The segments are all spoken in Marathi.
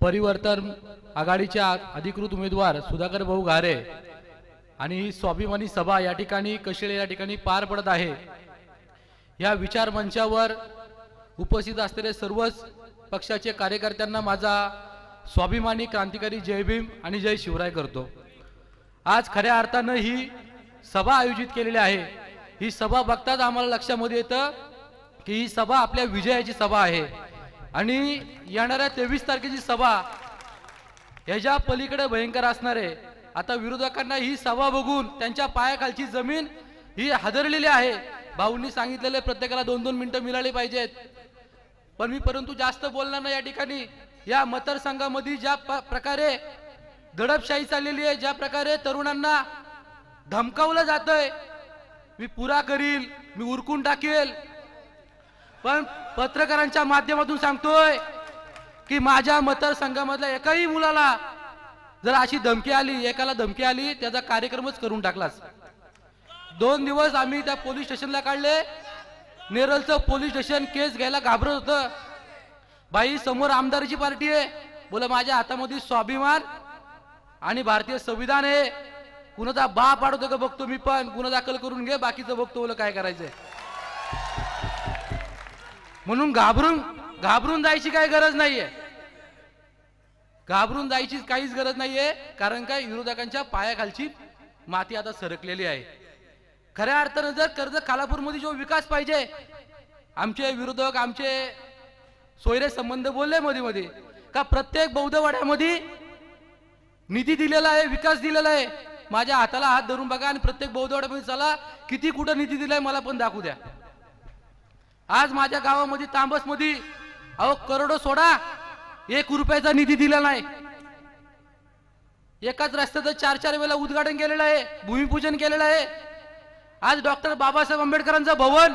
परिवर्तन आघाडीच्या अधिकृत उमेदवार सुधाकर भाऊ घारे आणि ही स्वाभिमानी सभा या ठिकाणी कशेळे या ठिकाणी पार पडत आहे। या विचार मंचावर उपस्थित असलेले सर्वच पक्षाचे कार्यकर्त्यांना माझा स्वाभिमानी क्रांतिकारी जय भीम आणि जय शिवराय करतो। आज खऱ्या अर्थाने ही सभा आयोजित केलेली आहे। ही सभा बघताच आम्हाला लक्षामध्ये येतं की ही सभा आपल्या विजयाची सभा आहे आणि येणाऱ्या 23 तारखेची सभा याच्या पलीकडे भयंकर असणार आहे। आता विरोधकांना ही सभा बघून त्यांच्या पायाखालची जमीन ही हादरलेली आहे। भाऊंनी सांगितलेले प्रत्येकाला 2-2 मिनिटं मिळाली पाहिजेत, पण मी परंतु जास्त बोलणार नाही। या ठिकाणी या मतदारसंघामध्ये ज्या प्रकारे दडपशाही चाललेली आहे, ज्या प्रकारे तरुणांना धमकावलं जातंय, मी पुरा करील, मी उरकून टाकेल, पण पत्रकारांच्या माध्यमातून सांगतोय की माझ्या मतदारसंघामधल्या एकाही मुलाला जर अशी धमकी आली, एकाला धमकी आली, त्याचा कार्यक्रमच करून टाकलाच। 2 दिवस आम्ही त्या पोलीस स्टेशनला काढले। नेरळचं पोलीस स्टेशन केस घ्यायला घाबरत होतं। बाई समोर आमदाराची पार्टी आहे, बोला माझ्या हातामध्ये स्वाभिमान आणि भारतीय संविधान आहे, कुणाचा बाप आडवतो का बघतो मी, पण गुन्हा दाखल करून घे, बाकीचं बघतो बोला काय करायचंय। म्हणून घाबरून जायची काही गरज नाहीये, घाबरून जायची काहीच गरज नाहीये, कारण काय विरोधकांच्या पायाखालची माती आता सरकलेली आहे। खऱ्या अर्थाने जर कर्जत खालापूरमध्ये जो विकास पाहिजे, आमचे विरोधक आमचे सोयरे संबंध बोलले मध्ये का प्रत्येक बौद्धवाड्यामध्ये निधी दिलेला आहे, विकास दिलेला आहे। माझ्या हाताला हात धरून बघा आणि प्रत्येक बौद्धवाड्यामध्ये चला, किती कुठं निधी दिलाय मला पण दाखवू द्या। आज माझ्या गावामध्ये तांबसमध्ये अहो करोडो सोडा, 1 रुपयाचा निधी दिला नाही। एकाच रस्त्याचं 4-4 वेळा उद्घाटन केलेलं आहे, भूमिपूजन केलेलं आहे। आज डॉक्टर बाबासाहेब आंबेडकरांचं भवन,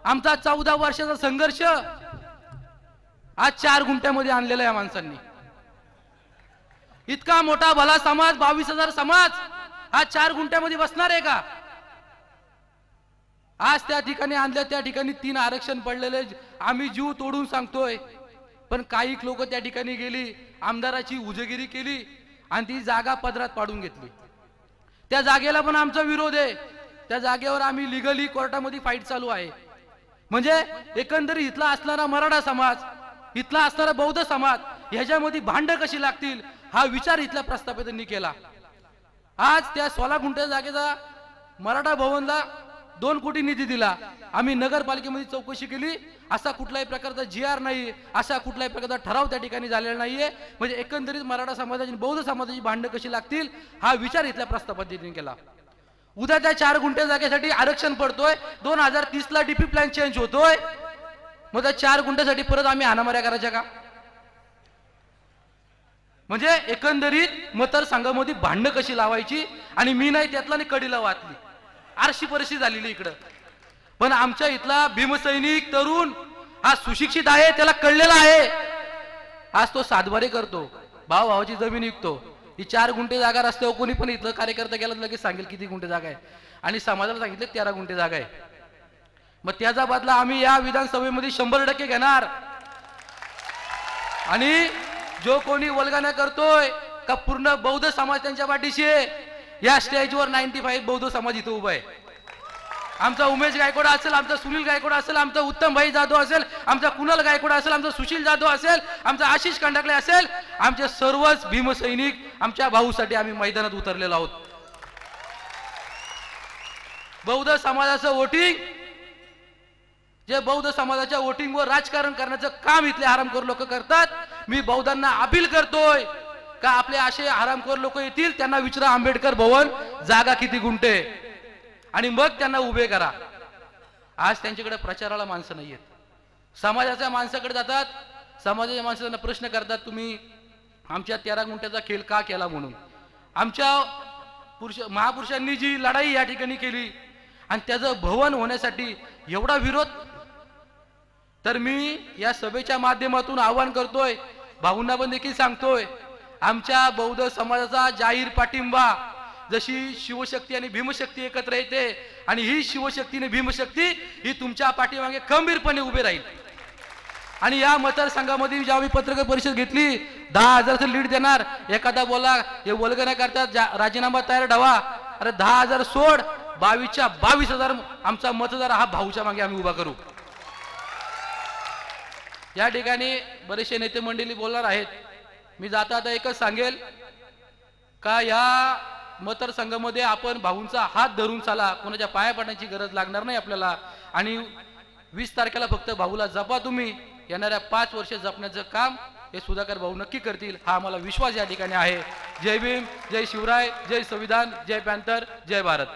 आमचा 14 वर्षाचा संघर्ष आज 4 गुंठ्यामध्ये आणलेला आहे माणसांनी। इतका मोठा भला समाज, 22,000 समाज आज 4 गुंठ्यामध्ये बसणार आहे का? आज त्या ठिकाणी आणलं, त्या ठिकाणी 3 आरक्षण पडलेले, आम्ही जीव तोडून सांगतोय, पण काही लोक त्या ठिकाणी गेली, आमदाराची उजगिरी केली आणि ती जागा पदरात पाडून घेतली। त्या जागेला पण आमचा विरोध आहे, त्या जागेवर आम्ही लिगली कोर्टामध्ये फाईट चालू आहे। म्हणजे एकंदरीत इथला असणारा मराठा समाज, इथला असणारा बौद्ध समाज ह्याच्यामध्ये भांड कशी लागतील हा विचार इथल्या प्रस्थापितांनी केला। आज त्या 16 गुंठे जागेचा मराठा भवनला 2 कोटी निधी दिला। आम्ही नगरपालिकेमध्ये चौकशी केली, असा कुठलाही प्रकारचा GR नाही, असा कुठलाही प्रकारचा ठराव त्या ठिकाणी झालेला नाहीये। म्हणजे एकंदरीत मराठा समाजाची बौद्ध समाजाची भांड कशी लागतील हा विचार इथल्या प्रस्थापितांनी केला। उद्या त्या 4 गुंठे जागेसाठी आरक्षण पडतोय, 2030 ला DP प्लॅन चेंज होतोय, मग त्या 4 गुंठ्यासाठी परत आम्ही हाणामाऱ्या करायच्या का? म्हणजे एकंदरीत मतदारसंघामध्ये भांडणं कशी लावायची, आणि मी नाही त्यातला आणि कडीला वाचली, आरशी परिस्थिती झालेली इकडं। पण आमच्या इथला भीमसैनिक तरुण हा सुशिक्षित आहे, त्याला कळलेला आहे। आज तो सातबारे करतो, भावाची जमीन विकतो। ही 4 गुंठे जागा रस्त्यावर कोणी पण इथलं कार्यकर्ता गेला लगेच सांगेल किती गुंठे जागा आहे, आणि समाजाला सांगितले 13 गुंठे जागा आहे। मग त्याचा बदला आम्ही या विधानसभेमध्ये 100% घेणार। आणि जो कोणी वल्गना करतोय का पूर्ण बौद्ध समाज त्यांच्या पाठीशी आहे, या स्टेजवर 95 बौद्ध समाज इथं उभा आहे। आमचा उमेश गायकवाड असेल, आमचा सुनील गायकवाड असेल, आमचा उत्तम भाई जाधव असेल, आमचा कुणाल गायकवाड असेल, आमचा सुशील जाधव असेल, आमचा आशिष कंडाकले असेल, आमचे सर्वच भीमसैनिक आमच्या भाऊसाठी आम्ही मैदानात उतरलेलो आहोत। बौद्ध समाजाचं वोटिंग, जे बौद्ध समाजाच्या वोटिंगवर राजकारण करण्याचं काम इथले हरामखोर लोक करतात, मी बौद्धांना अपील करतोय का आपले असे हरामखोर लोक येतील, त्यांना विचारा आंबेडकर भवन जागा किती गुंठे, आणि मग त्यांना उभे करा। आज त्यांच्याकडे प्रचाराला माणसं नाहीयेत, समाजाच्या माणसाकडे जातात, समाजाच्या माणसांना प्रश्न करतात तुम्ही आमच्या 13 गुंठ्याचा खेळ का केला म्हणून। आमच्या महापुरुषांनी जी लढाई या ठिकाणी केली आणि त्याचं भवन होण्यासाठी एवढा विरोध, तर मी या सभेच्या माध्यमातून आवाहन करतोय, भाऊंना पण देखील सांगतोय, आमच्या बौद्ध समाजाचा जाहीर पाठिंबा, जशी शिवशक्ती आणि भीमशक्ती एकत्र येते आणि ही शिवशक्ती आणि भीमशक्ती ही तुमच्या पाठीमागे खंबीरपणे उभे राहील। आणि या मतदारसंघामध्ये जेव्हा मी पत्रकार परिषद घेतली 10,000चं लीड देणार, एखादा बोला हे वल्गना करतात राजीनामा तयार ठेवा. अरे 10,000 सोड, 22च्या 22,000 आमचा मतदार हा भाऊच्या मागे आम्ही उभा करू. या ठिकाणी बरेचसे नेते मंडळी बोलणार आहेत. मी जाता आता एकच सांगेल का या मतदारसंघामध्ये आपण भाऊंचा हात धरून चाला, कोणाच्या पाया पडण्याची गरज लागणार नाही आपल्याला. आणि 20 तारखेला फक्त भाऊला जपा तुम्ही. येणाऱ्या 5 वर्ष जपण्याचं काम हे सुधाकर भाऊ नक्की करतील, हा आम्हाला विश्वास या ठिकाणी आहे. जय भीम, जय शिवराय, जय संविधान, जय पॅंथर, जय भारत.